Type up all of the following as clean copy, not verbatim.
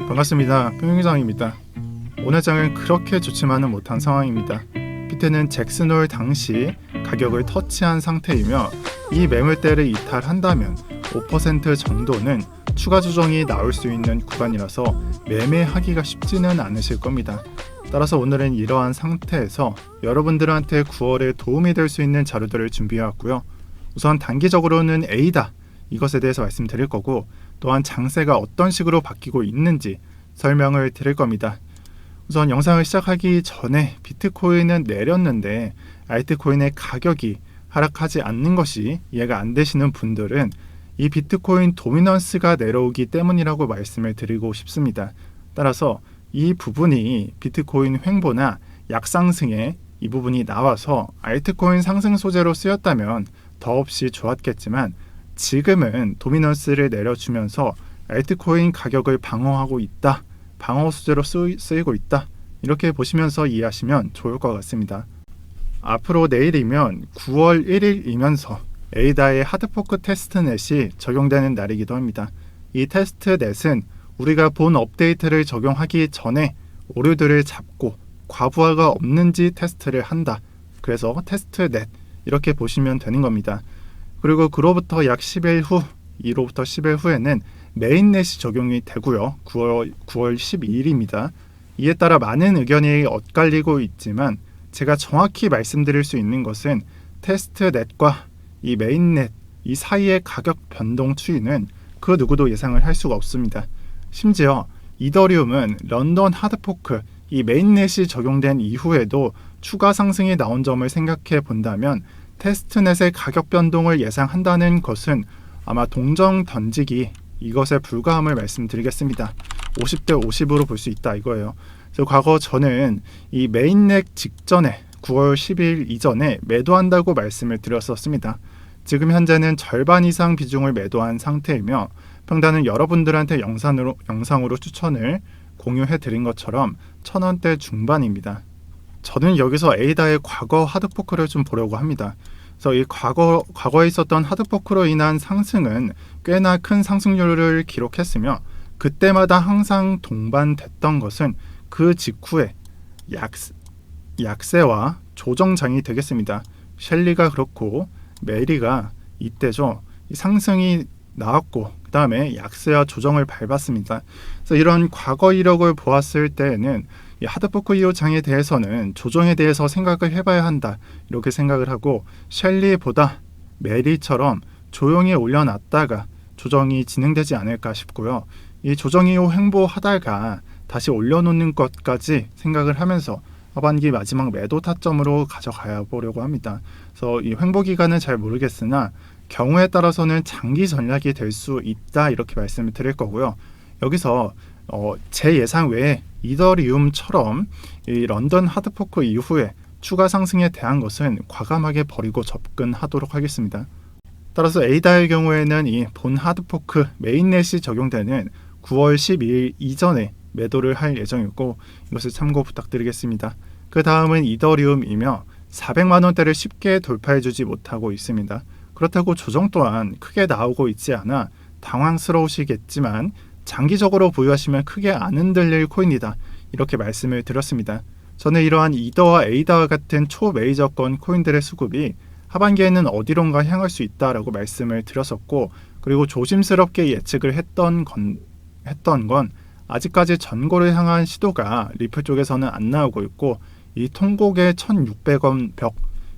반갑습니다. 평균장입니다. 오늘 장은 그렇게 좋지만은 못한 상황입니다. 비트는 잭슨홀 당시 가격을 터치한 상태이며 이 매물대를 이탈한다면 5% 정도는 추가 조정이 나올 수 있는 구간이라서 매매하기가 쉽지는 않으실 겁니다. 따라서 오늘은 이러한 상태에서 여러분들한테 9월에 도움이 될 수 있는 자료들을 준비해왔고요. 우선 단기적으로는 A다 이것에 대해서 말씀드릴 거고, 또한 장세가 어떤 식으로 바뀌고 있는지 설명을 드릴 겁니다. 우선 영상을 시작하기 전에 비트코인은 내렸는데 알트코인의 가격이 하락하지 않는 것이 이해가 안 되시는 분들은 이 비트코인 도미넌스가 내려오기 때문이라고 말씀을 드리고 싶습니다. 따라서 이 부분이 비트코인 횡보나 약상승에 이 부분이 나와서 알트코인 상승 소재로 쓰였다면 더없이 좋았겠지만, 지금은 도미넌스를 내려주면서 알트코인 가격을 방어하고 있다, 방어 소재로 쓰이고 있다, 이렇게 보시면서 이해하시면 좋을 것 같습니다. 앞으로 내일이면 9월 1일이면서 에이다의 하드포크 테스트넷이 적용되는 날이기도 합니다. 이 테스트넷은 우리가 본 업데이트를 적용하기 전에 오류들을 잡고 과부하가 없는지 테스트를 한다. 그래서 테스트넷 이렇게 보시면 되는 겁니다. 그리고 그로부터 약 10일 후, 이로부터 10일 후에는 메인넷이 적용이 되고요. 9월 12일입니다. 이에 따라 많은 의견이 엇갈리고 있지만 제가 정확히 말씀드릴 수 있는 것은 테스트넷과 이 메인넷 이 사이의 가격 변동 추이는 그 누구도 예상을 할 수가 없습니다. 심지어 이더리움은 런던 하드포크 이 메인넷이 적용된 이후에도 추가 상승이 나온 점을 생각해 본다면 테스트넷의 가격 변동을 예상한다는 것은 아마 동정 던지기 이것에 불과함을 말씀드리겠습니다. 50대 50으로 볼 수 있다 이거예요. 그래서 과거 저는 이 메인넷 직전에 9월 10일 이전에 매도한다고 말씀을 드렸었습니다. 지금 현재는 절반 이상 비중을 매도한 상태이며 평단은 여러분들한테 영상으로 추천을 공유해 드린 것처럼 1000원대 중반입니다. 저는 여기서 에이다의 과거 하드포크를 좀 보려고 합니다. 그래서 이 과거에 있었던 하드포크로 인한 상승은 꽤나 큰 상승률을 기록했으며 그때마다 항상 동반됐던 것은 그 직후에 약세와 조정장이 되겠습니다. 셸리가 그렇고 메리가 이때죠. 상승이 나왔고 그 다음에 약세와 조정을 밟았습니다. 그래서 이런 과거 이력을 보았을 때에는 이 하드포크 이후 장에 대해서는 조정에 대해서 생각을 해봐야 한다 이렇게 생각을 하고, 셸리보다 메리처럼 조용히 올려놨다가 조정이 진행되지 않을까 싶고요. 이 조정 이후 횡보하다가 다시 올려놓는 것까지 생각을 하면서 하반기 마지막 매도 타점으로 가져가 보려고 합니다. 그래서 이 횡보 기간은 잘 모르겠으나 경우에 따라서는 장기 전략이 될 수 있다 이렇게 말씀을 드릴 거고요. 여기서 제 예상 외에 이더리움처럼 이 런던 하드포크 이후에 추가 상승에 대한 것은 과감하게 버리고 접근하도록 하겠습니다. 따라서 에이다의 경우에는 이 본 하드포크 메인넷이 적용되는 9월 12일 이전에 매도를 할 예정이고 이것을 참고 부탁드리겠습니다. 그 다음은 이더리움이며 400만 원대를 쉽게 돌파해주지 못하고 있습니다. 그렇다고 조정 또한 크게 나오고 있지 않아 당황스러우시겠지만 장기적으로 보유하시면 크게 안 흔들릴 코인이다 이렇게 말씀을 드렸습니다. 저는 이러한 이더와 에이다와 같은 초메이저권 코인들의 수급이 하반기에는 어디론가 향할 수 있다라고 말씀을 드렸었고, 그리고 조심스럽게 예측을 했던 건 아직까지 전고를 향한 시도가 리플 쪽에서는 안 나오고 있고, 이 통곡의 1600원 벽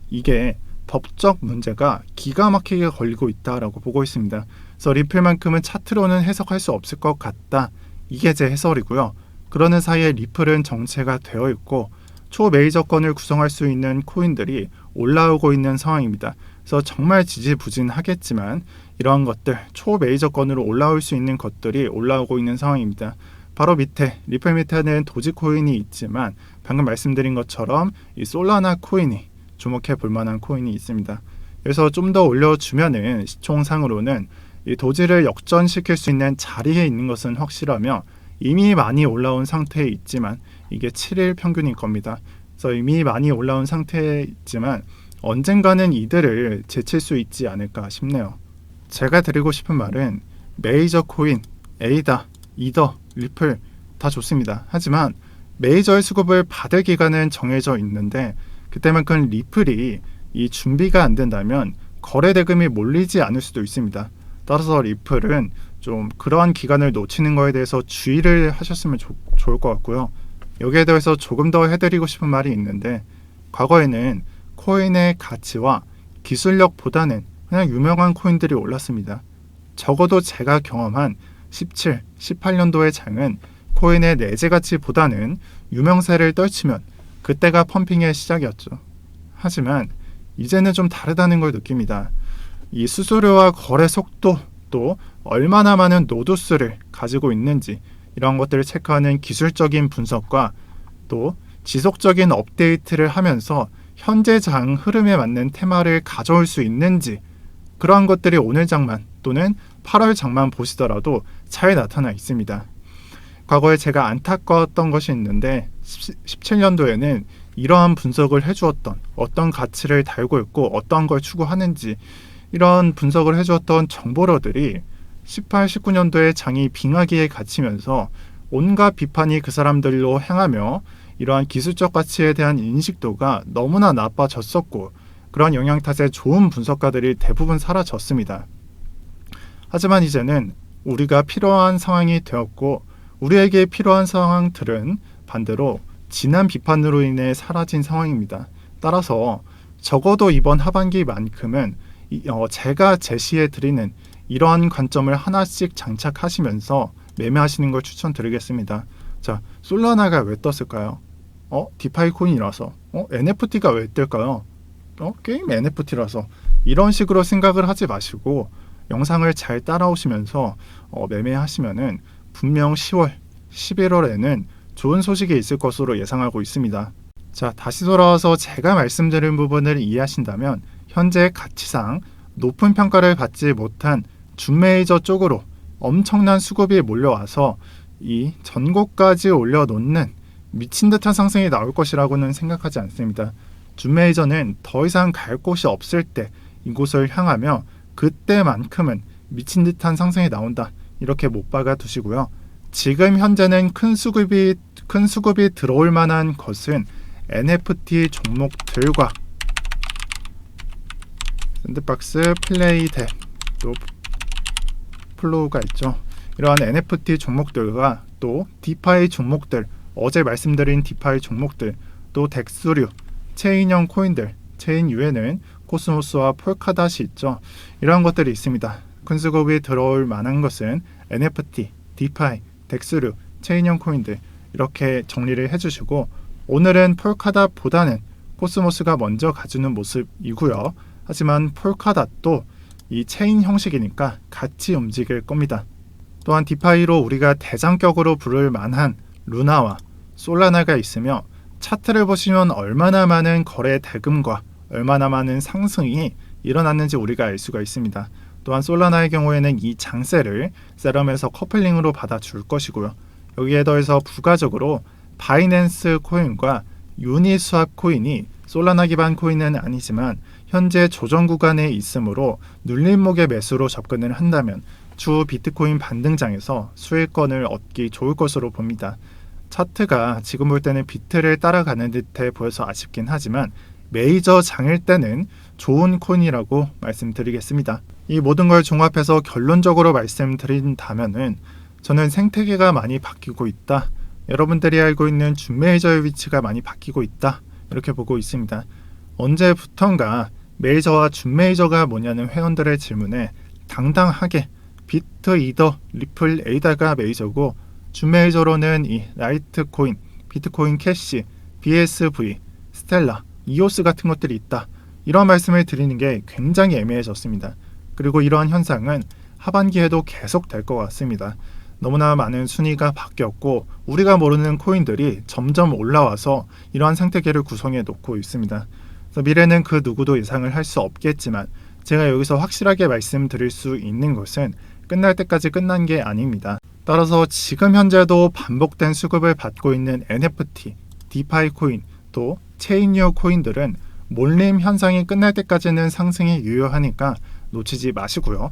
이게 법적 문제가 기가 막히게 걸리고 있다라고 보고 있습니다. 그래서 리플만큼은 차트로는 해석할 수 없을 것 같다. 이게 제 해설이고요. 그러는 사이에 리플은 정체가 되어 있고 초메이저권을 구성할 수 있는 코인들이 올라오고 있는 상황입니다. 그래서 정말 지지부진하겠지만 이러한 것들, 초메이저권으로 올라올 수 있는 것들이 올라오고 있는 상황입니다. 바로 밑에 리플 밑에는 도지코인이 있지만 방금 말씀드린 것처럼 이 솔라나 코인이 주목해 볼 만한 코인이 있습니다. 그래서 좀 더 올려주면은 시총상으로는 이 도지를 역전시킬 수 있는 자리에 있는 것은 확실하며 이미 많이 올라온 상태에 있지만 이게 7일 평균일 겁니다. 그래서 이미 많이 올라온 상태에 있지만 언젠가는 이들을 제칠 수 있지 않을까 싶네요. 제가 드리고 싶은 말은 메이저 코인, 에이다, 이더, 리플 다 좋습니다. 하지만 메이저의 수급을 받을 기간은 정해져 있는데 그때만큼 리플이 이 준비가 안 된다면 거래 대금이 몰리지 않을 수도 있습니다. 따라서 리플은 좀 그러한 기간을 놓치는 거에 대해서 주의를 하셨으면 좋을 것 같고요. 여기에 대해서 조금 더 해드리고 싶은 말이 있는데 과거에는 코인의 가치와 기술력보다는 그냥 유명한 코인들이 올랐습니다. 적어도 제가 경험한 17, 18년도의 장은 코인의 내재 가치보다는 유명세를 떨치면 그때가 펌핑의 시작이었죠. 하지만 이제는 좀 다르다는 걸 느낍니다. 이 수수료와 거래 속도 또 얼마나 많은 노드 수를 가지고 있는지 이런 것들을 체크하는 기술적인 분석과 또 지속적인 업데이트를 하면서 현재 장 흐름에 맞는 테마를 가져올 수 있는지 그러한 것들이 오늘 장만 또는 8월 장만 보시더라도 잘 나타나 있습니다. 과거에 제가 안타까웠던 것이 있는데 17년도에는 이러한 분석을 해주었던 어떤 가치를 달고 있고 어떠한 걸 추구하는지 이런 분석을 해주었던 정보러들이 18, 19년도에 장이 빙하기에 갇히면서 온갖 비판이 그 사람들로 행하며 이러한 기술적 가치에 대한 인식도가 너무나 나빠졌었고 그런 영향 탓에 좋은 분석가들이 대부분 사라졌습니다. 하지만 이제는 우리가 필요한 상황이 되었고 우리에게 필요한 상황들은 반대로 지난 비판으로 인해 사라진 상황입니다. 따라서 적어도 이번 하반기만큼은 제가 제시해드리는 이러한 관점을 하나씩 장착하시면서 매매하시는 걸 추천드리겠습니다. 자, 솔라나가 왜 떴을까요? 디파이 코인이라서. NFT가 왜 뜰까요? 게임 NFT라서. 이런 식으로 생각을 하지 마시고 영상을 잘 따라오시면서 매매하시면은 분명 10월, 11월에는 좋은 소식이 있을 것으로 예상하고 있습니다. 자, 다시 돌아와서 제가 말씀드린 부분을 이해하신다면 현재 가치상 높은 평가를 받지 못한 준메이저 쪽으로 엄청난 수급이 몰려와서 이 전고까지 올려놓는 미친 듯한 상승이 나올 것이라고는 생각하지 않습니다. 준메이저는 더 이상 갈 곳이 없을 때 이곳을 향하며 그때만큼은 미친 듯한 상승이 나온다. 이렇게 못 박아 두시고요. 지금 현재는 큰 수급이 들어올 만한 것은 NFT 종목들과 샌드박스, 플레이덱, 또 플로우가 있죠. 이러한 NFT 종목들과 또 디파이 종목들, 어제 말씀드린 디파이 종목들, 또 덱스류, 체인형 코인들, 체인유에는 코스모스와 폴카닷이 있죠. 이러한 것들이 있습니다. 큰 수급이 들어올 만한 것은 NFT, 디파이, 덱스류, 체인형 코인들 이렇게 정리를 해주시고 오늘은 폴카닷보다는 코스모스가 먼저 가주는 모습이고요. 하지만 폴카닷도 이 체인 형식이니까 같이 움직일 겁니다. 또한 디파이로 우리가 대장격으로 부를 만한 루나와 솔라나가 있으며 차트를 보시면 얼마나 많은 거래 대금과 얼마나 많은 상승이 일어났는지 우리가 알 수가 있습니다. 또한 솔라나의 경우에는 이 장세를 세럼에서 커플링으로 받아줄 것이고요. 여기에 더해서 부가적으로 바이낸스 코인과 유니스왑 코인이 솔라나 기반 코인은 아니지만 현재 조정 구간에 있으므로 눌림목의 매수로 접근을 한다면 추후 비트코인 반등장에서 수익권을 얻기 좋을 것으로 봅니다. 차트가 지금 볼 때는 비트를 따라가는 듯해 보여서 아쉽긴 하지만 메이저 장일 때는 좋은 코인이라고 말씀드리겠습니다. 이 모든 걸 종합해서 결론적으로 말씀드린다면은 저는 생태계가 많이 바뀌고 있다. 여러분들이 알고 있는 준메이저의 위치가 많이 바뀌고 있다. 이렇게 보고 있습니다. 언제부턴가 메이저와 준메이저가 뭐냐는 회원들의 질문에 당당하게 비트, 이더, 리플, 에이다가 메이저고 준메이저로는 이 라이트코인, 비트코인 캐시, BSV, 스텔라, 이오스 같은 것들이 있다. 이런 말씀을 드리는 게 굉장히 애매해졌습니다. 그리고 이러한 현상은 하반기에도 계속될 것 같습니다. 너무나 많은 순위가 바뀌었고 우리가 모르는 코인들이 점점 올라와서 이러한 생태계를 구성해 놓고 있습니다. 그래서 미래는 그 누구도 예상을 할 수 없겠지만 제가 여기서 확실하게 말씀드릴 수 있는 것은 끝날 때까지 끝난 게 아닙니다. 따라서 지금 현재도 반복된 수급을 받고 있는 NFT, 디파이 코인, 또 체인유 코인들은 몰림 현상이 끝날 때까지는 상승이 유효하니까 놓치지 마시고요.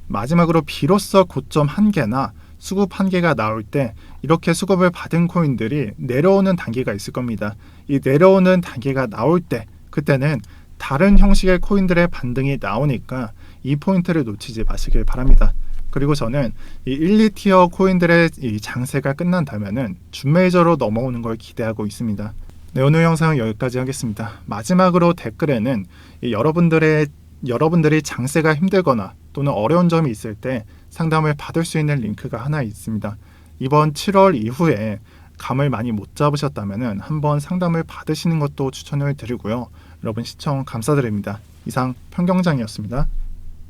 마지막으로 비로소 고점 한계나 수급 한계가 나올 때 이렇게 수급을 받은 코인들이 내려오는 단계가 있을 겁니다. 이 내려오는 단계가 나올 때 그때는 다른 형식의 코인들의 반등이 나오니까 이 포인트를 놓치지 마시길 바랍니다. 그리고 저는 이 1, 2티어 코인들의 이 장세가 끝난다면은 준메이저로 넘어오는 걸 기대하고 있습니다. 네, 오늘 영상은 여기까지 하겠습니다. 마지막으로 댓글에는 여러분들이 장세가 힘들거나 또는 어려운 점이 있을 때 상담을 받을 수 있는 링크가 하나 있습니다. 이번 7월 이후에 감을 많이 못 잡으셨다면 한번 상담을 받으시는 것도 추천을 드리고요. 여러분 시청 감사드립니다. 이상 평경장이었습니다.